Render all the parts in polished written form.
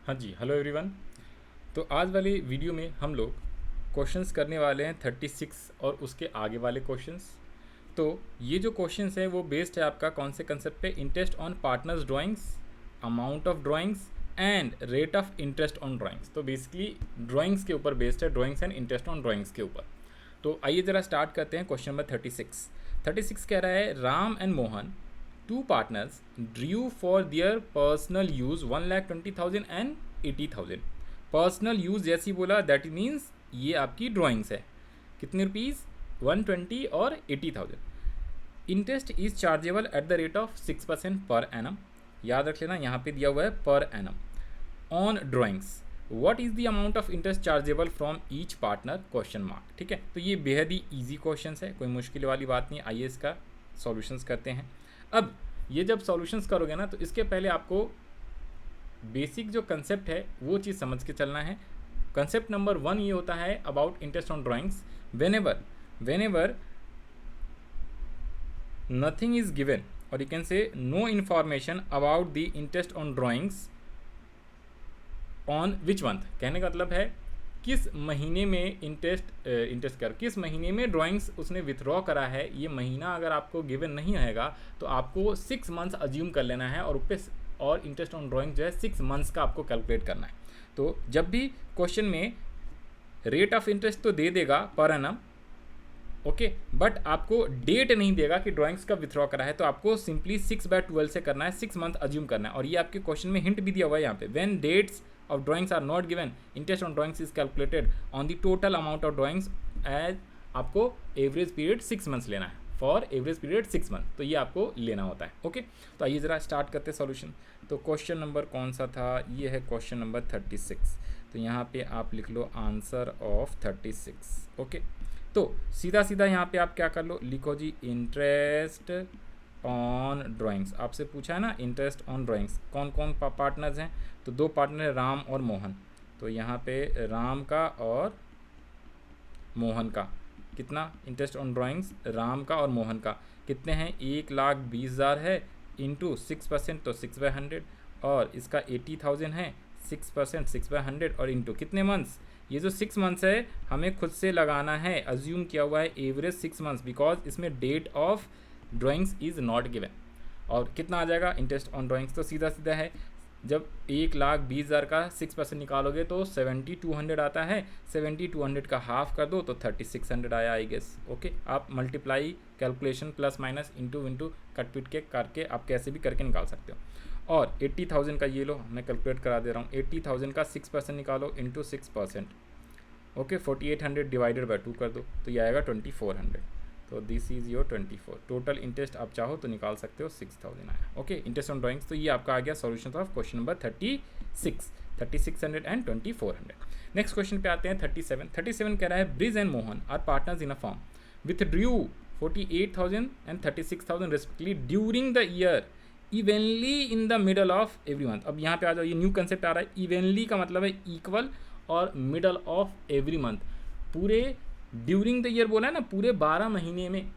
हाँ जी, hello everyone. तो आज वाली वीडियो में हम लोग क्वेश्चंस करने वाले हैं 36 और उसके आगे वाले क्वेश्चंस। तो ये जो क्वेश्चंस हैं वो बेस्ड है आपका कौन से कंसेप्ट पे, interest on partners drawings, amount of drawings and rate of interest on drawings. तो बेसिकली ड्राइंग्स के ऊपर बेस्ड है, drawings and interest on drawings के ऊपर। तो आइए ज़रा स्टार्ट करते हैं। क्वेश्चन नंबर 36 कह रहा है Ram and Mohan two partners drew for their personal use 1,20,000 and 80,000। Personal use जैसी बोला दैट मीन्स ये आपकी ड्राइंग्स है। कितने रुपीज़? 120 और 80,000। Interest is chargeable eight the rate of 6% per annum. याद रख लेना, यहाँ पे दिया हुआ है per annum on drawings. What is the amount of interest chargeable from each partner question mark. ठीक है, तो ये बेहद ही ईजी क्वेश्चन है, कोई मुश्किल वाली बात नहीं। आइए इसका सॉल्यूशंस करते हैं। अब ये जब सॉल्यूशंस करोगे ना तो इसके पहले आपको बेसिक जो कंसेप्ट है वो चीज़ समझ के चलना है। कंसेप्ट नंबर 1 ये होता है about interest on drawings. Whenever nothing is given और you can say no information about the interest on drawings on which month. कहने का मतलब है किस महीने में किस महीने में ड्राइंग्स उसने विथड्रॉ करा है, ये महीना अगर आपको गिवन नहीं रहेगा तो आपको 6 मंथ्स अज्यूम कर लेना है और इंटरेस्ट ऑन ड्राइंग जो है 6 मंथ्स का आपको कैलकुलेट करना है। तो जब भी क्वेश्चन में रेट ऑफ इंटरेस्ट तो दे देगा पर एनम, ओके, बट आपको डेट नहीं देगा कि ड्राइंग्स का विथड्रॉ करा है, तो आपको सिंपली 6/12 से करना है, 6 मंथ अज्यूम करना है। और ये आपके क्वेश्चन में हिंट भी दिया हुआ है यहाँ पे, when dates of drawings are not given, interest on drawings is calculated on the total amount of drawings as आपको एवरेज पीरियड 6 मंथ्स लेना है, फॉर एवरेज पीरियड 6 मंथ, तो ये आपको लेना होता है। ओके, तो आइए ज़रा स्टार्ट करते हैं सॉल्यूशन। तो क्वेश्चन नंबर कौन सा था? ये है क्वेश्चन नंबर 36। तो यहाँ पे आप लिख लो आंसर ऑफ 36। ओके, तो सीधा सीधा यहाँ पे आप क्या कर लो, लिखो जी इंटरेस्ट ऑन ड्राइंग्स। आपसे पूछा है ना इंटरेस्ट ऑन ड्राइंग्स, कौन कौन पार्टनर्स हैं? तो 2 पार्टनर है राम और मोहन। तो यहाँ पे राम का और मोहन का कितना इंटरेस्ट ऑन ड्राइंग्स, राम का और मोहन का कितने हैं? 1,20,000 है इंटू 6% तो 6/100, और इसका 80,000 है, 6% 6/100 और इंटू कितने मंथ्स? ये जो 6 मंथ्स है हमें खुद से लगाना है, अज्यूम किया हुआ है एवरेज 6 मंथ्स, बिकॉज इसमें date of drawings is not given. और कितना आ जाएगा इंटरेस्ट ऑन ड्राइंग्स? तो सीधा सीधा है, जब 1,20,000 का 6% निकालोगे तो 7,200 आता है, 7,200 का हाफ कर दो तो 3,600 आया आई गेस। ओके, आप multiply calculation plus minus into कट पिट के करके आप कैसे भी करके निकाल सकते हो। और 80,000 का ये लो, मैं कैलकुलेट करा दे रहा हूँ, 80,000 का 6% निकालो इंटू 6%, ओके, 4,800 डिवाइडेड बाई 2 कर दो तो ये आएगा 2,400। तो this is your 24। Total interest आप चाहो तो निकाल सकते हो, 6,000 आया। Okay, interest on drawings. तो ये आपका आ गया solution of question number 3600 and 2,400। Next question पे आते हैं 37 कह रहा है Brij and Mohan are partners in a firm with drew 48,000 and 36,000 respectively during the year evenly in the middle of every month. अब यहाँ पे आ जाओ, ये न्यू कंसेप्ट आ रहा है। इवनली का मतलब है इक्वल और मिडल ऑफ एवरी मंथ, पूरे ड्यूरिंग द ईयर बोला है ना, पूरे 12 महीने में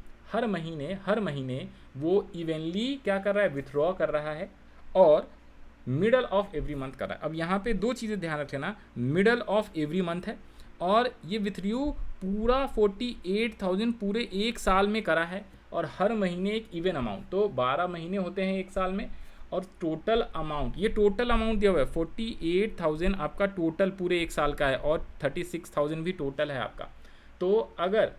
हर महीने वो इवनली क्या कर रहा है, विथड्रॉ कर रहा है, और मिडल ऑफ एवरी मंथ कर रहा है। अब यहाँ पे 2 चीज़ें ध्यान रख लेना, मिडल ऑफ एवरी मंथ है और ये विथड्रू पूरा 48,000 पूरे 1 साल में करा है, और हर महीने एक इवन अमाउंट, तो 12 महीने होते हैं 1 साल में, और टोटल अमाउंट, ये टोटल अमाउंट दिया हुआ है 48,000 आपका टोटल पूरे 1 साल का है, और 36,000 भी टोटल है आपका। तो अगर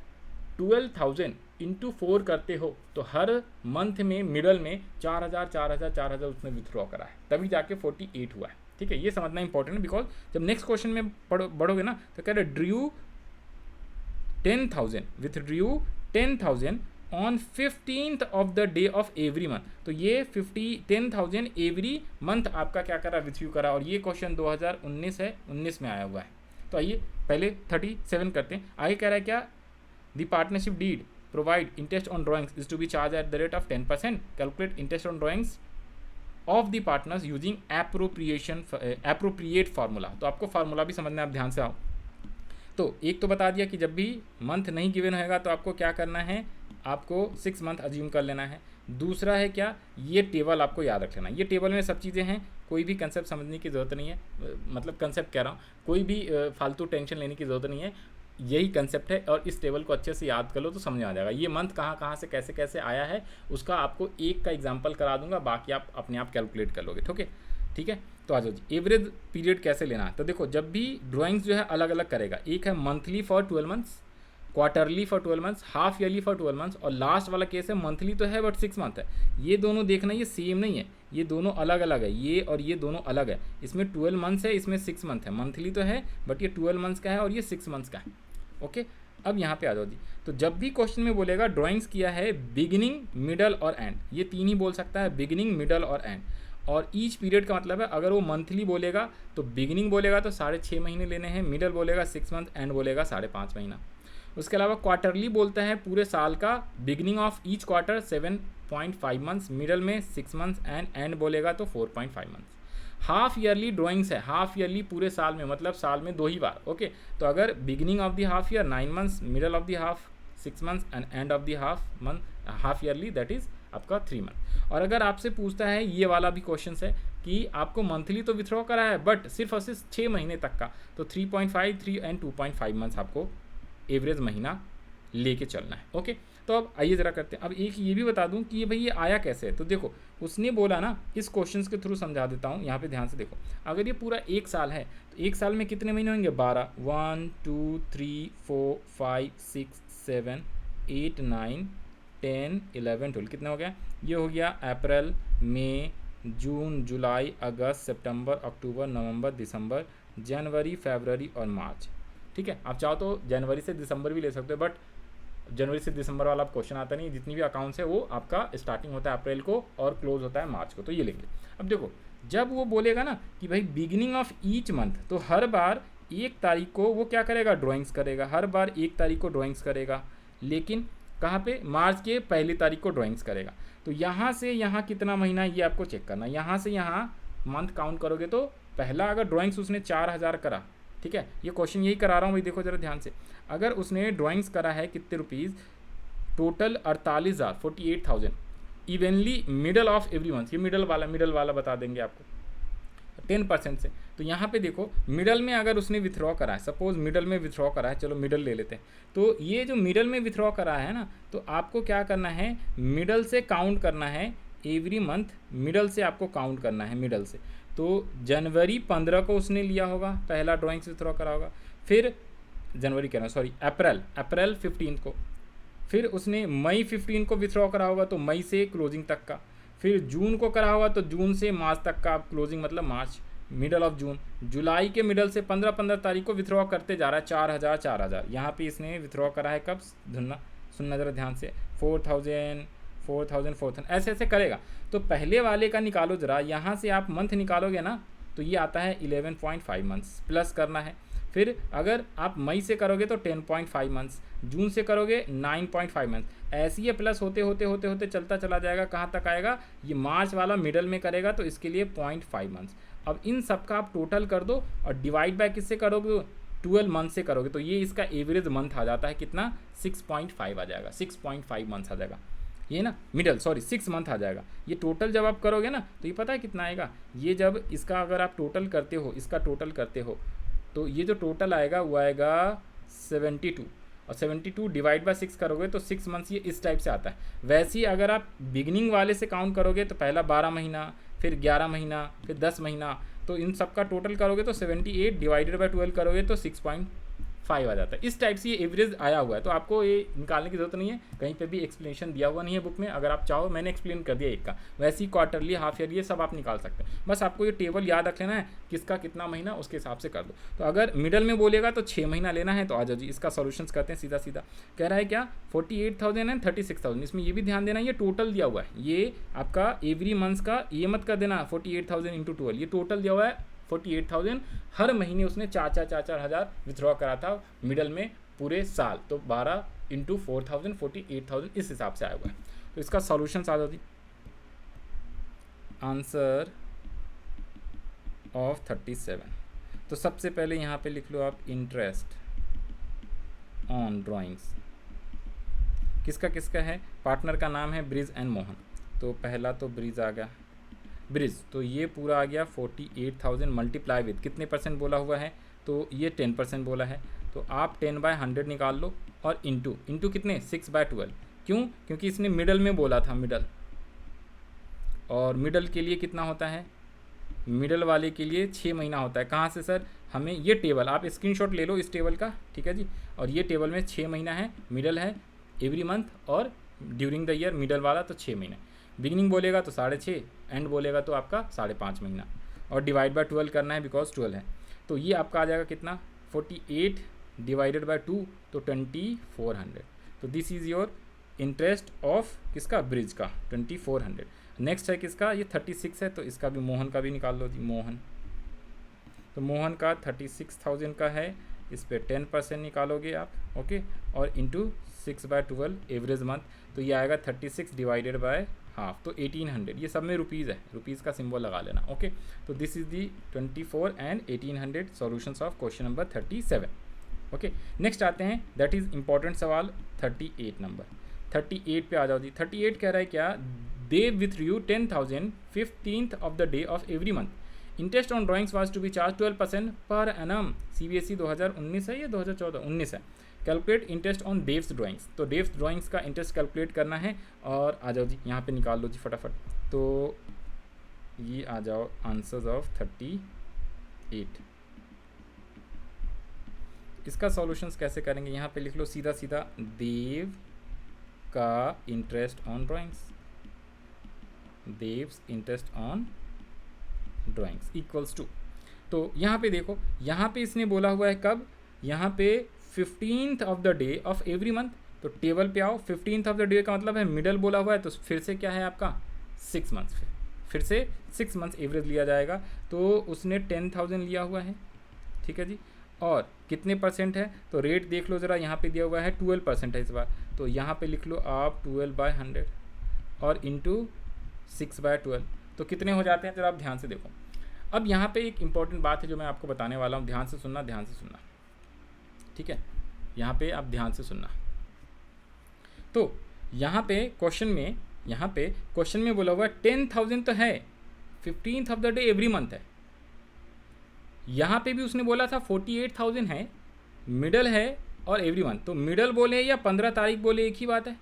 12,000 इंटू 4 करते हो तो हर मंथ में मिडल में 4,000 उसने विथड्रॉ करा है, तभी जाके 48 हुआ है। ठीक है, ये समझना इंपॉर्टेंट है, बिकॉज जब नेक्स्ट क्वेश्चन में बढ़ोगे ना तो कह रहे Drew 10,000 withdrew 10,000 on 15th of the day of every month. तो ये 10,000 एवरी मंथ आपका क्या करा, विथड्रू करा, और ये क्वेश्चन 2019 है, 19 में आया हुआ है। तो आइए पहले 37 करते हैं। आगे कह रहा है क्या, the partnership deed provide interest on drawings is to be charge at the rate of 10%। Calculate interest on drawings of the partners using appropriate formula. तो आपको फार्मूला भी समझना है, आप ध्यान से आओ। तो एक तो बता दिया कि जब भी मंथ नहीं गिवन होगा तो आपको क्या करना है, आपको 6 मंथ अज्यूम कर लेना है। दूसरा है क्या, ये टेबल आपको याद रख लेना, ये टेबल में सब चीज़ें हैं, कोई भी कंसेप्ट समझने की ज़रूरत नहीं है, मतलब कंसेप्ट कह रहा हूँ, कोई भी फालतू टेंशन लेने की ज़रूरत नहीं है, यही कंसेप्ट है और इस टेबल को अच्छे से याद कर लो तो समझ में आ जाएगा। ये मंथ कहाँ कहाँ से कैसे कैसे आया है उसका आपको एक का एग्जाम्पल करा दूंगा, बाकी आप अपने आप कैलकुलेट कर लोगे। ठीक है। तो आ जाओ जी, एवरेज पीरियड कैसे लेना है। तो देखो, जब भी ड्राइंग्स जो है अलग अलग करेगा, एक है monthly for 12 months, quarterly for 12 months, half yearly for 12 months, और लास्ट वाला केस है मंथली तो है बट 6 मंथ है। ये दोनों देखना, ये सेम नहीं है, ये दोनों अलग अलग है, ये और ये दोनों अलग है। इसमें 12 मंथ्स है, इसमें 6 मंथ है। मंथली तो है बट ये 12 मंथ्स का है और ये 6 मंथ्स का है। ओके, अब यहाँ पे आ जाओ जी। तो जब भी क्वेश्चन में बोलेगा ड्राइंग्स किया है बिगिनिंग, मिडल और एंड, ये तीन ही बोल सकता है, बिगिनिंग, मिडल और एंड। और ईच पीरियड का मतलब है, अगर वो मंथली बोलेगा तो बिगिनिंग बोलेगा तो 6.5 महीने लेने हैं, मिडल बोलेगा 6 मंथ, एंड बोलेगा 5.5 महीना। उसके अलावा क्वार्टरली बोलता है पूरे साल का, beginning of each quarter 7.5 months, middle में 6 मंथ्स, एंड बोलेगा तो 4.5 मंथ्स। हाफ ईयरली ड्राइंग्स है, हाफ ईयरली पूरे साल में, मतलब साल में 2 ही बार। ओके, तो अगर beginning of the half year 9 months, middle of the half 6 months and end of the half yearly that is आपका 3 मंथ। और अगर आपसे पूछता है, ये वाला भी क्वेश्चन है कि आपको मंथली तो विथड्रॉ करा है बट सिर्फ और सिर्फ 6 महीने तक का, तो 3.5, 3 एंड 2.5 मंथ्स आपको एवरेज महीना लेके चलना है। ओके, तो अब आइए ज़रा करते हैं। अब एक ये भी बता दूं कि ये भाई ये आया कैसे है। तो देखो, उसने बोला ना, इस क्वेश्चन के थ्रू समझा देता हूँ, यहाँ पे ध्यान से देखो। अगर ये पूरा एक साल है तो एक साल में कितने महीने होंगे, 12, 1 2 3 4 5 6 7 8 9 10 11 12, कितना हो गया, ये हो गया अप्रैल, मई, जून, जुलाई, अगस्त, सितंबर, अक्टूबर, नवंबर, दिसंबर, जनवरी, फरवरी और मार्च। ठीक है, आप चाहो तो जनवरी से दिसंबर भी ले सकते हो, बट जनवरी से दिसंबर वाला क्वेश्चन आता नहीं, जितनी भी अकाउंट्स है वो आपका स्टार्टिंग होता है अप्रैल को और क्लोज होता है मार्च को, तो ये लेंगे। अब देखो, जब वो बोलेगा ना कि भाई बिगिनिंग ऑफ ईच मंथ, तो हर बार 1 तारीख को वो क्या करेगा, ड्राइंग्स करेगा, हर बार 1 तारीख को ड्राइंग्स करेगा, लेकिन कहाँ पे, मार्च के पहली तारीख को ड्राइंग्स करेगा। तो यहाँ से यहाँ कितना महीना है ये आपको चेक करना, यहाँ से यहाँ मंथ काउंट करोगे तो पहला अगर ड्राइंग्स उसने 4000 करा, ठीक है, ये क्वेश्चन यही करा रहा हूँ भाई, देखो जरा ध्यान से। अगर उसने ड्राइंग्स करा है कितने rupees, total 48,000, 48,000 evenly middle of every month, ये मिडल वाला बता देंगे आपको 10% से। तो यहाँ पे देखो, मिडल में अगर उसने विथड्रॉ करा है, सपोज मिडल में विथड्रॉ करा है, चलो मिडल ले लेते हैं, तो ये जो मिडल में विथड्रॉ करा है ना, तो आपको क्या करना है, मिडल से काउंट करना है, एवरी मंथ मिडल से आपको काउंट करना है, मिडल से। तो जनवरी 15 को उसने लिया होगा, पहला ड्राइंग्स विथड्रॉ करा होगा, फिर जनवरी कह रहा हूँ, सॉरी, अप्रैल 15 को, फिर उसने मई 15 को विथड्रॉ करा होगा, तो मई से क्लोजिंग तक का, फिर जून को करा होगा तो जून से मार्च तक का, क्लोजिंग मतलब मार्च, मिडल ऑफ जून, जुलाई के मिडल से 15 तारीख को विथड्रॉ करते जा रहा है, 4,000 यहाँ पे इसने विथड्रॉ करा है, कब, सुनना ज़रा ध्यान से, 4,000 ऐसे ऐसे करेगा। तो पहले वाले का निकालो ज़रा, यहाँ से आप मंथ निकालोगे ना, तो ये आता है 11.5 मंथ्स, प्लस करना है। फिर अगर आप मई से करोगे तो 10.5 मंथ्स, जून से करोगे 9.5 मंथ्स, ऐसे ही प्लस होते होते होते होते चलता चला जाएगा, कहाँ तक आएगा, ये मार्च वाला मिडल में करेगा तो इसके लिए 0.5 मंथ्स। अब इन सब का आप टोटल कर दो और डिवाइड बाय किससे करोगे, 12 मंथ से करोगे, तो ये इसका एवरेज मंथ आ जाता है कितना, 6.5 आ जाएगा, 6.5 मंथ्स आ जाएगा, ये ना मिडल, सॉरी 6 मंथ आ जाएगा। ये टोटल जब आप करोगे ना तो ये पता है कितना आएगा, ये जब इसका अगर आप टोटल करते हो, इसका टोटल करते हो, तो ये जो टोटल आएगा वो आएगा 72, और 72 डिवाइड बाय 6 करोगे तो 6 मंथ्स, ये इस टाइप से आता है। वैसे ही अगर आप बिगिनिंग वाले से काउंट करोगे तो पहला 12 महीना, फिर 11 महीना, फिर 10 महीना, तो इन सब का टोटल करोगे तो 78 डिवाइडेड बाय 12 करोगे तो 6.5 आ जाता है। इस टाइप से ये एवरेज आया हुआ है, तो आपको ये निकालने की जरूरत नहीं है, कहीं पे भी एक्सप्लेनेशन दिया हुआ नहीं है बुक में, अगर आप चाहो मैंने एक्सप्लेन कर दिया एक का, वैसे ही क्वार्टरली, हाफ ईयर, ये सब आप निकाल सकते हैं। बस आपको ये टेबल याद रख लेना है, किसका कितना महीना, उसके हिसाब से कर दो। तो अगर मिडल में बोलेगा तो 6 महीना लेना है, तो आ जाओ जी, इसका सोल्यूशंस करते हैं सीधा सीधा। कह रहा है क्या, 48,000 एंड 36,000, इसमें ये भी ध्यान देना, ये टोटल दिया हुआ है, ये आपका एवरी मंथ का, ये मत कर देना 48,000 इंटू 12, ये टोटल दिया हुआ है 48,000, हर महीने उसने 4,000 विथड्रॉ करा था मिडल में पूरे साल, तो 12 इंटू 4,000 48,000 इस हिसाब से आया हुआ है। तो इसका सॉल्यूशन आ जाती, आंसर ऑफ 37। तो सबसे पहले यहाँ पे लिख लो आप इंटरेस्ट ऑन ड्राइंग्स, किसका किसका है, पार्टनर का नाम है ब्रिज एंड मोहन, तो पहला तो ब्रिज आ गया, ब्रिज तो ये पूरा आ गया 48,000 मल्टीप्लाई विद कितने परसेंट बोला हुआ है, तो ये 10% बोला है, तो आप 10/100 निकाल लो और इंटू कितने 6/12। क्यों? क्योंकि इसने मिडल में बोला था, मिडल, और मिडल के लिए कितना होता है, मिडल वाले के लिए 6 महीना होता है। कहाँ से सर? हमें ये टेबल आप स्क्रीनशॉट ले लो इस टेबल का, ठीक है जी, और ये टेबल में 6 महीना है, मिडल है एवरी मंथ, और ड्यूरिंग द ईयर मिडल वाला तो 6 महीना, बिगिनिंग बोलेगा तो 6.5, एंड बोलेगा तो आपका 5.5 महीना, और डिवाइड बाय 12 करना है बिकॉज 12 है। तो ये आपका आ जाएगा कितना 48 डिवाइडेड बाय 2 तो 2400। तो this is your interest of किसका, ब्रिज का 2400। नेक्स्ट है किसका, ये 36 है, तो इसका भी मोहन का भी निकाल लो जी, मोहन, तो मोहन का 36,000 का है, इस पर 10% निकालोगे आप, ओके, और इंटू 6/12 एवरेज मंथ, तो ये आएगा 36 डिवाइडेड बाय हाफ, तो 1800। ये सब में रुपीज़ है, रुपीज़ का सिंबल लगा लेना, ओके। तो this is the 24 and 1800 solutions of question number 37, okay. Next आते हैं, दैट इज़ इंपॉर्टेंट सवाल 38 नंबर। 38 पे आ जाओ जी। 38 कह रहा है क्या, they with you 10,000 15th of the day of every month, interest on drawings was to be charged 12% per annum. CBSE 2019 है या 2014? 19 है। Calculate interest on Dev's drawings, तो देव्स ड्राइंग्स का इंटरेस्ट कैलकुलेट करना है, और आ जाओ जी यहाँ पे निकाल लो जी फटाफट। तो ये आ जाओ आंसर्स ऑफ 38। इसका सॉल्यूशंस कैसे करेंगे, यहाँ पे लिख लो सीधा सीधा, देव का interest on drawings, Dev's interest on drawings equals to, तो यहाँ पे देखो, यहाँ पे इसने बोला हुआ है कब, यहाँ पे 15th of the day of every month, तो टेबल पे आओ, 15th ऑफ द डे का मतलब है मिडल बोला हुआ है, तो फिर से क्या है आपका 6 मंथ्स, फिर से 6 मंथ्स एवरेज लिया जाएगा, तो उसने 10,000 लिया हुआ है, ठीक है जी, और कितने परसेंट है, तो रेट देख लो ज़रा, यहाँ पे दिया हुआ है 12% है इस बार, तो यहाँ पे लिख लो आप 12/100 और इंटू 6/12, तो कितने हो जाते हैं जरा आप ध्यान से देखो। अब यहाँ पे एक इम्पॉर्टेंट बात है जो मैं आपको बताने वाला हूँ, ध्यान से सुनना, ध्यान से सुनना, ठीक है, यहाँ पे आप ध्यान से सुनना। तो यहाँ पे क्वेश्चन में बोला हुआ है 10,000 तो है, 15th of the day every month है, यहाँ पे भी उसने बोला था 48,000 है, मिडल है और एवरी मंथ, तो मिडल बोले या 15 तारीख बोले एक ही बात है।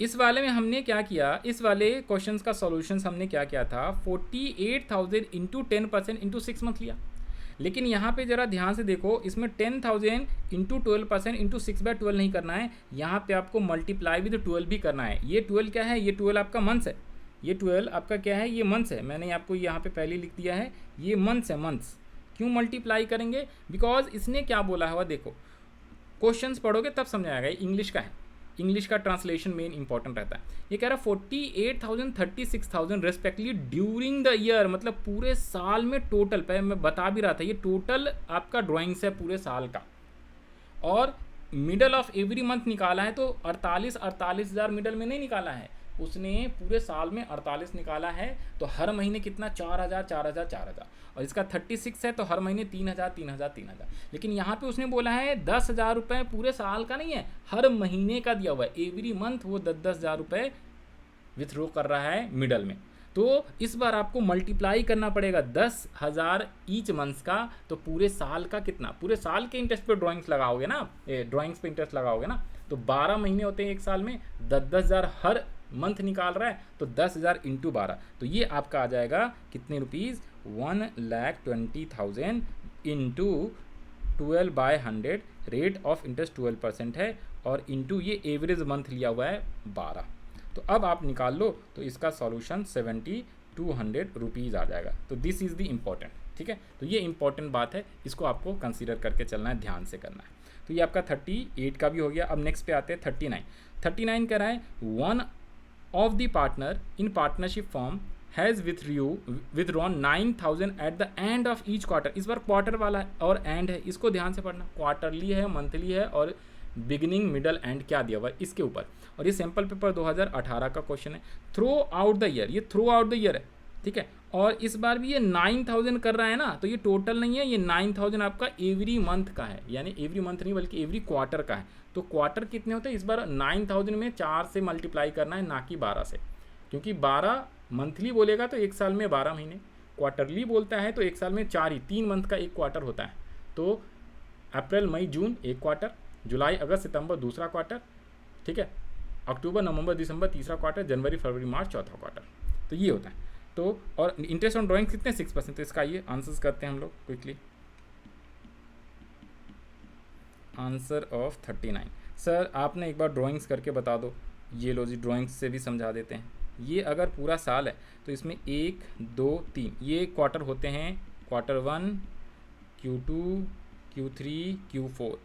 इस वाले में हमने क्या किया, इस वाले क्वेश्चंस का सॉल्यूशंस हमने क्या किया था, 48,000 इंटू 10% इंटू 6 मंथ लिया, लेकिन यहाँ पे ज़रा ध्यान से देखो, इसमें 10,000 इंटू 12% इंटू 6/12 नहीं करना है, यहाँ पे आपको मल्टीप्लाई विद 12 भी करना है। ये 12 क्या है, ये 12 आपका मंथ्स है, ये 12 आपका क्या है, ये मंथ्स है, मैंने आपको यहाँ पे पहले लिख दिया है, ये मंथ्स है, मंथ्स। क्यों मल्टीप्लाई करेंगे, बिकॉज इसने क्या बोला हुआ, देखो क्वेश्चंस पढ़ोगे तब समझ आएगा, ये इंग्लिश का है, इंग्लिश का ट्रांसलेशन मेन इंपॉर्टेंट रहता है। ये कह रहा है 48,000 36,000 रेस्पेक्टिवली ड्यूरिंग द ईयर, मतलब पूरे साल में टोटल, पहले मैं बता भी रहा था, ये टोटल आपका ड्राइंग्स है पूरे साल का, और मिडल ऑफ एवरी मंथ निकाला है, तो 48,000 मिडल में नहीं निकाला है उसने, पूरे साल में 48 निकाला है, तो हर महीने कितना 4,000 4,000 4,000, और इसका 36 है तो हर महीने 3,000 3,000 3,000, लेकिन यहाँ पे उसने बोला है 10,000 रुपये पूरे साल का नहीं है, हर महीने का दिया हुआ है, एवरी मंथ वो 10,000 रुपये विथड्रॉ कर रहा है मिडल में। तो इस बार आपको मल्टीप्लाई करना पड़ेगा 10,000 ईच मंथ्स का, तो पूरे साल का कितना, पूरे साल के इंटरेस्ट पे ड्राइंग्स लगाओगे ना, ड्राइंग्स पे इंटरेस्ट लगाओगे ना, तो 12 महीने होते हैं एक साल में, 10,000 हर मंथ निकाल रहा है, तो 10,000 इंटू 12, तो ये आपका आ जाएगा कितने rupees, 1,20,000 into 12/100, rate of interest 12% है, और इंटू ये एवरेज मंथ लिया हुआ है 12, तो अब आप निकाल लो, तो इसका सॉल्यूशन 7,200 रुपीज़ आ जाएगा। तो दिस इज़ द इम्पॉर्टेंट, ठीक है, तो ये इंपॉर्टेंट बात है, इसको आपको कंसीडर करके चलना है, ध्यान से करना है। तो ये आपका 38 का भी हो गया। अब नेक्स्ट पे आते हैं 39 कह रहा है, one of the partner in partnership form has withdrawn 9,000 eight the end of each quarter, इस बार क्वार्टर वाला है और एंड है, इसको ध्यान से पढ़ना, क्वार्टरली है, मंथली है, और बिगिनिंग मिडल एंड क्या दिया हुआ है इसके ऊपर, और ये सैम्पल पेपर 2018 का क्वेश्चन है। थ्रू आउट द ईयर, ये थ्रू आउट द ईयर है, ठीक है, और इस बार भी ये 9,000 कर रहा है ना, तो ये टोटल नहीं है, ये 9,000 आपका एवरी मंथ का है, यानी एवरी मंथ नहीं बल्कि एवरी क्वार्टर का है। तो क्वार्टर कितने होते हैं, इस बार 9,000 में 4 से मल्टीप्लाई करना है, ना कि 12 से, क्योंकि 12 मंथली बोलेगा तो एक साल में 12 महीने, क्वार्टरली बोलता है तो एक साल में 3 मंथ का एक क्वार्टर होता है। तो अप्रैल मई जून एक क्वार्टर, जुलाई अगस्त सितंबर दूसरा क्वार्टर, ठीक है, अक्टूबर नवंबर दिसंबर तीसरा क्वार्टर, जनवरी फरवरी मार्च चौथा क्वार्टर। तो ये होता है। तो और इंटरेस्ट ऑन ड्राइंग्स कितने 6%। तो इसका ये आंसर्स करते हैं हम लोग क्विकली। Answer of 39। सर आपने एक बार ड्राइंग्स करके बता दो। ये लो जी, ड्राइंग्स से भी समझा देते हैं। ये अगर पूरा साल है तो इसमें 1 2 3 ये क्वार्टर होते हैं, क्वार्टर 1 Q2 Q3 Q4।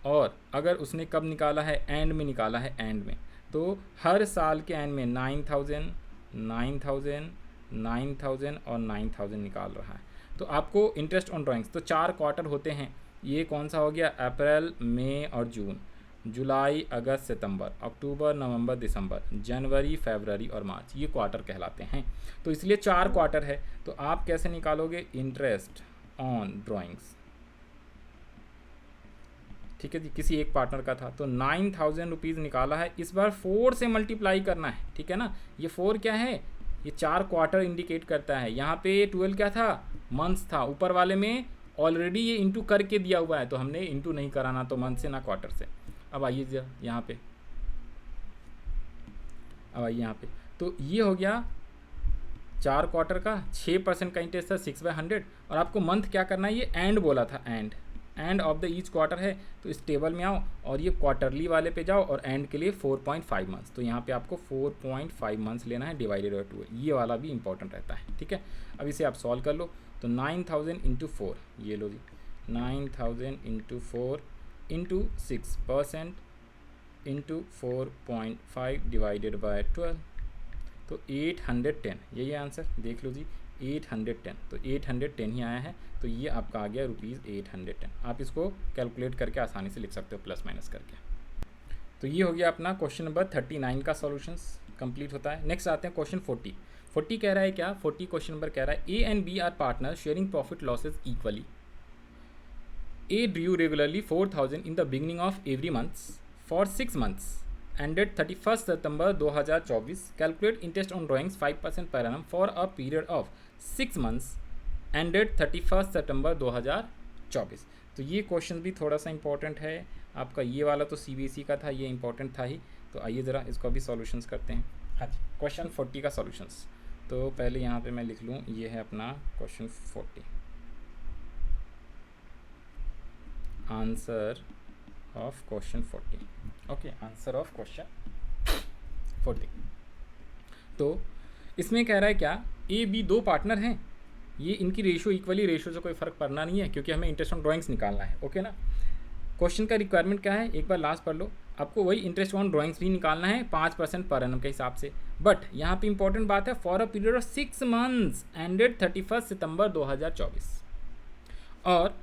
और अगर उसने कब निकाला है, एंड में निकाला है, एंड में, तो हर साल के एंड में 9000 9000 9000 और 9000 निकाल रहा है। तो आपको इंटरेस्ट ऑन ड्राइंग्स तो 4 क्वार्टर होते हैं। ये कौन सा हो गया, अप्रैल मई और जून, जुलाई अगस्त सितंबर, अक्टूबर नवंबर दिसंबर, जनवरी फरवरी और मार्च, ये क्वार्टर कहलाते हैं। तो इसलिए 4 क्वार्टर है। तो आप कैसे निकालोगे, इंटरेस्ट ऑन ड्राइंग्स, ठीक है जी, किसी एक पार्टनर का था तो 9000 रुपीज़ निकाला है। इस बार 4 से मल्टीप्लाई करना है, ठीक है ना। ये 4 क्या है, ये 4 क्वार्टर इंडिकेट करता है। यहाँ पे 12 क्या था, मंथ्स था। ऊपर वाले में ऑलरेडी ये इंटू करके दिया हुआ है, तो हमने इंटू नहीं कराना, तो मंथ से ना क्वार्टर से। अब आइए जरा यहाँ पे, अब आइए यहाँ पे, तो ये हो गया 4 क्वार्टर का 6% का इंटरेस्ट था 6/100। और आपको मंथ क्या करना है, ये एंड बोला था, end of the each quarter है। तो इस टेबल में आओ और ये क्वार्टरली वाले पे जाओ और एंड के लिए 4.5 मंथ्स। तो यहाँ पे आपको 4.5 मंथ्स लेना है, डिवाइडेड बाय 2। ये वाला भी इंपॉर्टेंट रहता है, ठीक है। अब इसे आप सॉल्व कर लो। तो 9000 इंटू 4, ये लो जी, 9000 into 4 into 6% into 4.5 divided by 12, तो 810। यही आंसर, देख लो जी, 810। तो 810 ही आया है। तो ये आपका आ गया ₹810। आप इसको कैलकुलेट करके आसानी से लिख सकते हो, प्लस माइनस करके। तो ये हो गया अपना क्वेश्चन नंबर 39 का सॉल्यूशंस कंप्लीट होता है। नेक्स्ट आते हैं क्वेश्चन 40। 40 कह रहा है क्या, 40 क्वेश्चन नंबर कह रहा है A and B are partner sharing profit losses equally. A drew regularly 4000 in the beginning of every month for 6 months ended 31st September 2024. Calculate interest on drawings 5% per annum for a period of 6 months ended 31st September 2024. तो ये question भी थोड़ा सा important है आपका। ये वाला तो CBSE का था, ये इंपॉर्टेंट था ही। तो आइए ज़रा इसको भी सॉल्यूशंस करते हैं। हाँ जी, क्वेश्चन 40 का सॉल्यूशंस। तो पहले यहाँ पे मैं लिख लूँ, ये है अपना question 40। Answer of question 40। Okay, answer of question 40। तो इसमें कह रहा है क्या, ए बी 2 पार्टनर हैं, ये इनकी रेशो इक्वली, रेशो से कोई फ़र्क पड़ना नहीं है क्योंकि हमें इंटरेस्ट ऑन ड्राइंग्स निकालना है। ओके ना। क्वेश्चन का रिक्वायरमेंट क्या है, एक बार लास्ट पढ़ लो। आपको वही इंटरेस्ट ऑन ड्राइंग्स भी निकालना है 5% पर एनम के हिसाब से। बट यहाँ पे इंपॉर्टेंट बात है, for a period of 6 months ended 31st सितंबर 2024। और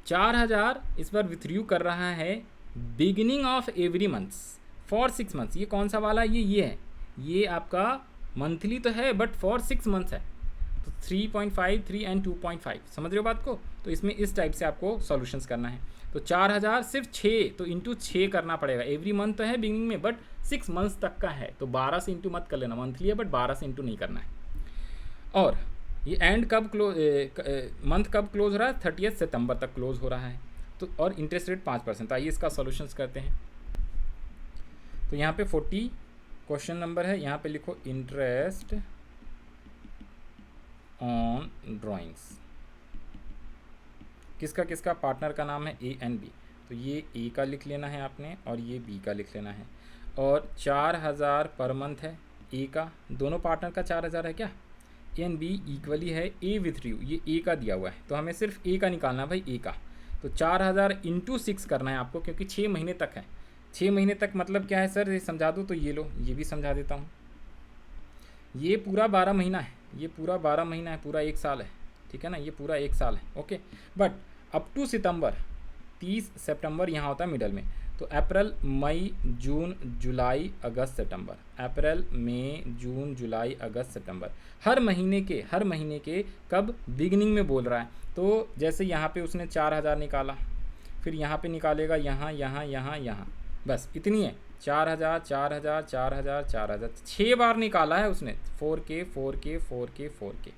4000 इस बार विथड्रू कर रहा है beginning of every months for 6 months। ये कौन सा वाला, ये है, ये आपका मंथली तो है बट फॉर 6 months है। तो 3.5 3 एंड 2.5, समझ रहे हो बात को। तो इसमें इस टाइप से आपको सॉल्यूशंस करना है। तो 4000 सिर्फ 6, तो इंटू 6 करना पड़ेगा। एवरी मंथ तो है बिगिनिंग में बट 6 months तक का है, तो 12 से इंटू मत कर लेना, मंथली है बट 12 से इंटू नहीं करना है। और ये एंड कब क्लोज, मंथ कब क्लोज हो रहा है, 30th सितंबर तक क्लोज हो रहा है। तो और इंटरेस्ट रेट 5%। आइए इसका सॉल्यूशंस करते हैं। तो यहाँ पे 40 क्वेश्चन नंबर है, यहाँ पे लिखो इंटरेस्ट ऑन ड्राइंग्स। किसका किसका पार्टनर का नाम है, ए एंड बी। तो ये ए का लिख लेना है आपने और ये बी का लिख लेना है। और 4000 पर मंथ है ए का, दोनों पार्टनर का 4000 है क्या। ए एंड बी इक्वली है ए विथ ड्रू, ये ए का दिया हुआ है तो हमें सिर्फ ए का निकालना है भाई, ए का। तो 4000 इंटू 6 करना है आपको क्योंकि 6 महीने तक है। 6 महीने तक मतलब क्या है सर, ये समझा दूँ तो ये लो, ये भी समझा देता हूँ। ये पूरा 12 महीना है, ये पूरा 12 महीना है, पूरा 1 साल है, ठीक है ना, ये पूरा 1 साल है। ओके, बट अप टू सितंबर, 30 सितंबर यहाँ होता है मिडल में। तो अप्रैल मई जून जुलाई अगस्त सितंबर, अप्रैल मई जून जुलाई अगस्त सितंबर, हर महीने के कब, बिगिनिंग में बोल रहा है। तो जैसे यहाँ पे उसने 4000 निकाला, फिर यहाँ पे निकालेगा यहाँ, बस इतनी है। 4,000 4,000 4,000 4,000 6 बार निकाला है उसने 4K 4K 4K 4K,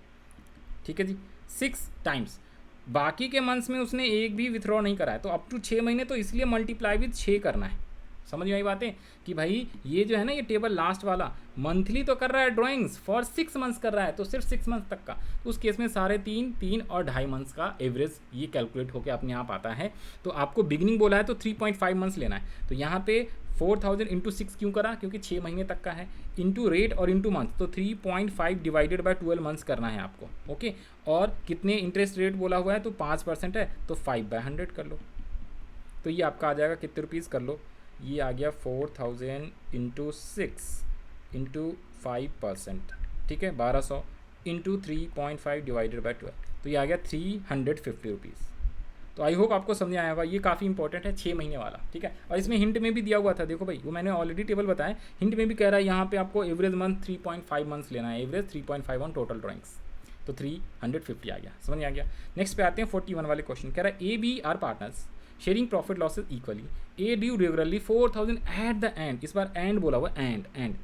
ठीक है जी, 6 टाइम्स। बाकी के मंथ्स में उसने एक भी विथड्रॉ नहीं करा है, तो अप टू 6 महीने, तो इसलिए मल्टीप्लाई विथ 6 करना है। समझ में आई बातें कि भाई ये जो है ना ये टेबल लास्ट वाला मंथली तो कर रहा है ड्राइंग्स फॉर 6 मंथ्स कर रहा है, तो सिर्फ 6 मंथ्स तक का, तो उस केस में 3.5 3 और 2.5 मंथ्स का एवरेज ये कैलकुलेट होकर अपने आप आता है। तो आपको बिगिनिंग बोला है तो 3.5 मंथ्स लेना है, तो यहाँ पे 4,000 इंटू 6 क्यों करा, क्योंकि 6 महीने तक का है, इंटू रेट और इंटू मंथ, तो 3.5 डिवाइडेड बाय 12 मंथ्स करना है आपको, ओके। और कितने इंटरेस्ट रेट बोला हुआ है, तो 5% है, तो 5/100 कर लो, तो ये आपका आ जाएगा कितने रुपीज़ कर लो, ये आ गया 4,000 इंटू 6 इंटू 5%, ठीक है, 1200 इंटू 3.5 डिवाइडेड बाय 12, तो ये आ गया 350 रुपीज़। तो आई होप आपको समझ आया होगा, ये काफ़ी इंपॉर्टेंट है 6 महीने वाला, ठीक है। और इसमें हिंट में भी दिया हुआ था, देखो भाई वो मैंने ऑलरेडी टेबल बताया, हिंट में भी कह रहा है यहाँ पे आपको एवरेज मंथ 3.5 मंथ्स लेना है, एवरेज 3.5 ऑन टोटल ड्राइंग्स, तो 350 आ गया, समझ में आ गया। नेक्स्ट पे आते हैं 41 वाले क्वेश्चन, कह रहा है AB are partners sharing profit losses equally, A drew regularly 4,000 at the end, इस बार एंड बोला हुआ, end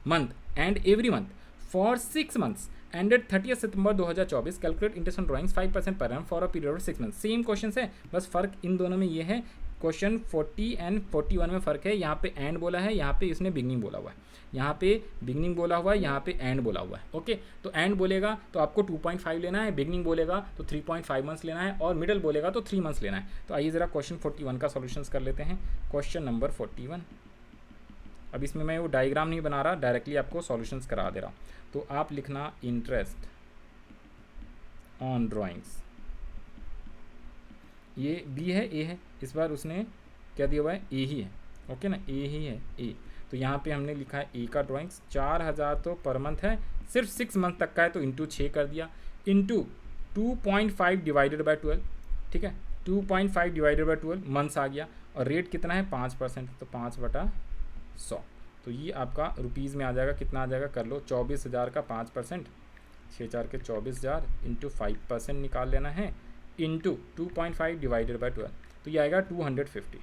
month end every month for 6 months ended 30 सितंबर 2024, calculate interest on drawings 5% per annum for a period of 6 month. Same question है, बस फर्क इन दोनों में ये है, क्वेश्चन 40 एंड 41 में फ़र्क है, यहाँ पे एंड बोला है, यहाँ पे इसने बिगनिंग बोला हुआ है, यहाँ पे बिगनिंग बोला हुआ है, यहाँ पे एंड बोला हुआ है, ओके। तो एंड बोलेगा तो आपको 2.5 लेना है, बिगनिंग बोलेगा तो 3.5 मंथ्स लेना है, और मिडल बोलेगा तो 3 मंथ्स लेना है। तो आइए ज़रा क्वेश्चन 41 का सॉल्यूशन कर लेते हैं। क्वेश्चन नंबर 41, अब इसमें मैं वो डायग्राम नहीं बना रहा, डायरेक्टली आपको सॉल्यूशंस करा दे रहा हूँ। तो आप लिखना इंटरेस्ट ऑन ड्राइंग्स, ये बी है, ए है, इस बार उसने क्या दिया हुआ है, ए ही है, ओके ना, ए ही है, ए। तो यहाँ पे हमने लिखा है ए का ड्राइंग्स 4,000 तो पर मंथ है, सिर्फ 6 मंथ तक का है, तो इंटू 6 कर दिया, इंटू 2.5 डिवाइडेड बाय 12, ठीक है, 2.5 डिवाइडेड बाय 12 मंथ्स आ गया, और रेट कितना है 5%, तो 5/100, तो ये आपका रुपीज़ में आ जाएगा, कितना आ जाएगा कर लो, 24,000 का 5%, 6×4 के 24,000 इंटू 5% निकाल लेना है, इंटू 2.5 डिवाइडेड बाय 12, तो ये आएगा 250।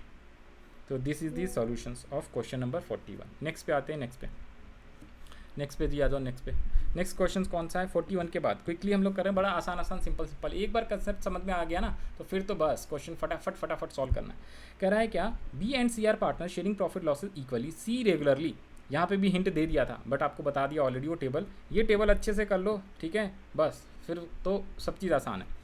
तो this is the solutions of question number 41। Next पे आते हैं, नेक्स्ट पे जी आ जाओ, नेक्स्ट क्वेश्चन कौन सा है 41 के बाद, क्विकली हम लोग कर रहे हैं, बड़ा आसान सिंपल, एक बार कंसेप्ट समझ में आ गया ना, तो फिर तो बस क्वेश्चन फटाफट सॉल्व करना है। कह रहा है क्या, B and C are partner sharing profit losses equally, C regularly, यहाँ पे भी हिंट दे दिया था बट आपको बता दिया ऑलरेडी वो टेबल, ये टेबल अच्छे से कर लो, ठीक है, बस फिर तो सब चीज़ आसान है।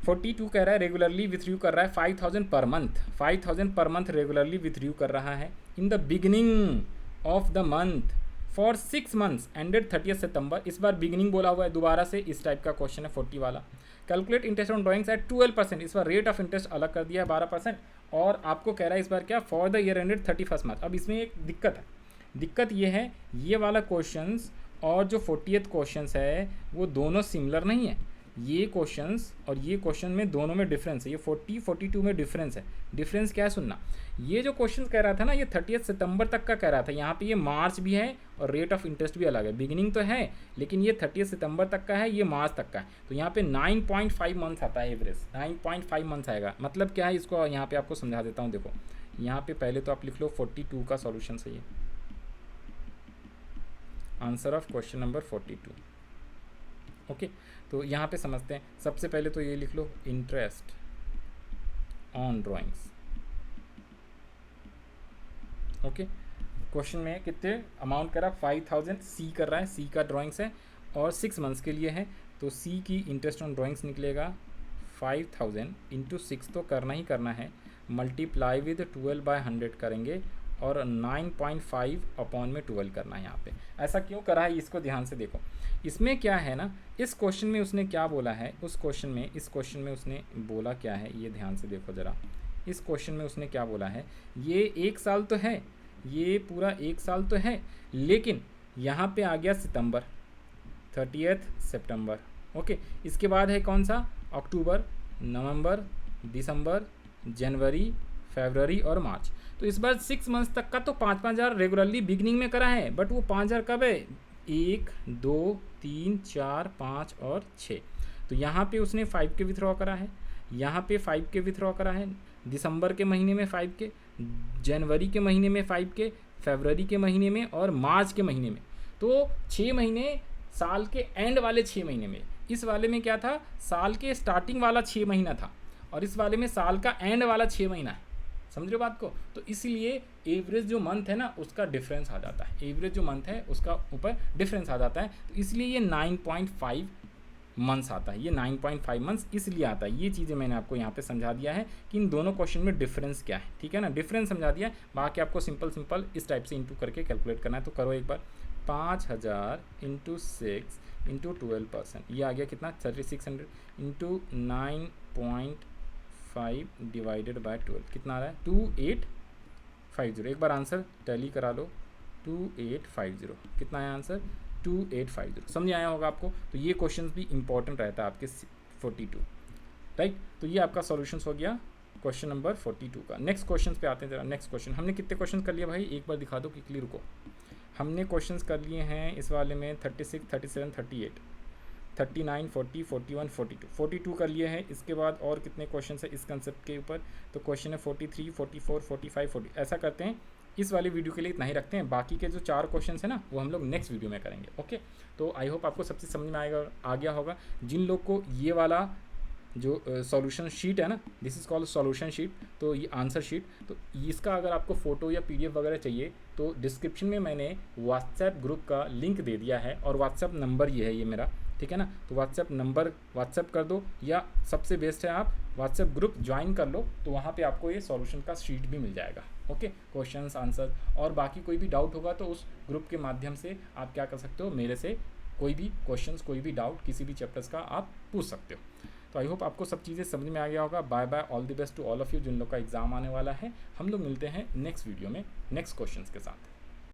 42 कह रहा है रेगुलरली विथड्रू कर रहा है 5,000 per month, 5,000 per month regularly withdrew कर रहा है इन the beginning of the month for 6 months ended 30 सितंबर, इस बार बिगिनिंग बोला हुआ है, दोबारा से इस टाइप का क्वेश्चन है 40 वाला। Calculate interest on drawings at 12%, इस बार रेट ऑफ इंटरेस्ट अलग कर दिया है 12%, और आपको कह रहा है इस बार क्या, for the year ended 31 month. अब इसमें एक दिक्कत ये है, ये वाला क्वेश्चंस और जो 40th क्वेश्चंस है वो दोनों सिमिलर नहीं है, ये क्वेश्चंस और ये क्वेश्चन में दोनों में डिफरेंस है, ये 40-42 में डिफरेंस है। डिफरेंस क्या है सुनना, ये जो क्वेश्चन कह रहा था ना ये 30 सितंबर तक का कह रहा था, यहाँ पे ये मार्च भी है और रेट ऑफ इंटरेस्ट भी अलग है, बिगिनिंग तो है लेकिन ये 30 सितंबर तक का है, ये मार्च तक का है, तो यहाँ पे 9.5 मंथ्स आता है एवरेज, 9.5 मंथ्स आएगा। मतलब क्या है, इसको यहाँ पे आपको समझा देता हूँ। देखो यहाँ पे पहले तो आप लिख लो 42 का सॉल्यूशन सही है, answer of question number 42, okay. तो यहाँ पे समझते हैं, सबसे पहले तो ये लिख लो interest on drawings, okay. Question में कितने अमाउंट कर रहा है 5,000, सी कर रहा है, सी का ड्राइंग्स है और 6 मंथ्स के लिए है, तो सी की इंटरेस्ट ऑन ड्राइंग्स निकलेगा 5,000 इंटू 6 तो करना ही करना है, मल्टीप्लाई विद 12/100 करेंगे और 9.5 अपॉन में 12 करना है। यहाँ पे ऐसा क्यों करा है इसको ध्यान से देखो, इसमें क्या है ना, इस क्वेश्चन में उसने क्या बोला है, इस क्वेश्चन में उसने बोला क्या है, ये ध्यान से देखो ज़रा। इस क्वेश्चन में उसने क्या बोला है, ये 1 साल तो है, ये पूरा 1 साल तो है, लेकिन यहाँ पे आ गया सितंबर 30 सितंबर, ओके। इसके बाद है कौन सा, अक्टूबर, नवंबर, दिसंबर, जनवरी, फरवरी और मार्च। तो इस बार 6 मंथ्स तक का तो 5,000 रेगुलरली बिगनिंग में करा है, बट वो 5,000 कब है, 1 2 3 4 5 और 6, तो यहाँ पे उसने 5 के विथड्रॉ करा है, यहाँ पे 5 के विथड्रॉ करा है, दिसंबर के महीने में 5 के, जनवरी के महीने में 5 के, फरवरी के महीने में और मार्च के महीने में। तो 6 महीने साल के एंड वाले 6 महीने में। इस वाले में क्या था, साल के स्टार्टिंग वाला 6 महीना था और इस वाले में साल का एंड वाला 6 महीना है। समझ रहे हो बात को? तो इसलिए एवरेज जो मंथ है ना उसका डिफरेंस आ जाता है, एवरेज जो मंथ है उसका ऊपर डिफरेंस आ जाता है। तो इसलिए ये 9.5 मंथ्स आता है, ये 9.5 मंथ्स इसलिए आता है। ये चीज़ें मैंने आपको यहाँ पे समझा दिया है कि इन दोनों क्वेश्चन में डिफरेंस क्या है, ठीक है ना, डिफरेंस समझा दिया है। बाकी आपको सिंपल इस टाइप से इंटू करके कैलकुलेट करना है। तो करो एक बार, 5000 इंटू 6 इंटू 12%, ये आ गया कितना, 3600 इंटू 9.5 डिवाइडेड बाय 12, कितना आ रहा है, 2850। एक बार आंसर टैली करा लो, 2850 कितना है आंसर, 2850। समझ आया होगा आपको? तो ये क्वेश्चन भी इंपॉर्टेंट रहता है आपके 42, राइट। तो ये आपका सॉल्यूशन हो गया क्वेश्चन नंबर 42 का। नेक्स्ट क्वेश्चन पे आते हैं जरा। नेक्स्ट क्वेश्चन हमने कितने क्वेश्चन कर लिए भाई, एक बार दिखा दो क्लिकली, रुको। हमने क्वेश्चंस कर लिए हैं इस वाले में 36, 37, 38, 39, 40, 41, 42 कर लिए हैं। इसके बाद और कितने क्वेश्चन है इस कंसेप्ट के ऊपर, तो क्वेश्चन है 43, 44, 45, 40। ऐसा करते हैं, इस वाले वीडियो के लिए इतना ही रखते हैं। बाकी के जो 4 क्वेश्चन है ना वो हम लोग नेक्स्ट वीडियो में करेंगे, ओके। तो आई होप आपको सब चीज़ समझ में आ गया होगा। जिन लोग को ये वाला जो सॉल्यूशन शीट है ना, this is called solution sheet, तो ये आंसर शीट, तो इसका अगर आपको फ़ोटो या PDF वगैरह चाहिए तो डिस्क्रिप्शन में मैंने व्हाट्सएप ग्रुप का लिंक दे दिया है और व्हाट्सएप नंबर ये है, ये मेरा, ठीक है ना। तो व्हाट्सएप नंबर व्हाट्सएप कर दो, या सबसे बेस्ट है आप व्हाट्सएप ग्रुप ज्वाइन कर लो, तो वहाँ पे आपको ये सॉल्यूशन का शीट भी मिल जाएगा, ओके। क्वेश्चंस आंसर और बाकी कोई भी डाउट होगा तो उस ग्रुप के माध्यम से आप क्या कर सकते हो, मेरे से कोई भी क्वेश्चंस, कोई भी डाउट किसी भी चैप्टर्स का आप पूछ सकते हो। तो आई होप आपको सब चीज़ें समझ में आ गया होगा। Bye bye, all the best to all of you जिन लोग का एग्जाम आने वाला है। हम लोग मिलते हैं नेक्स्ट वीडियो में नेक्स्ट क्वेश्चंस के साथ।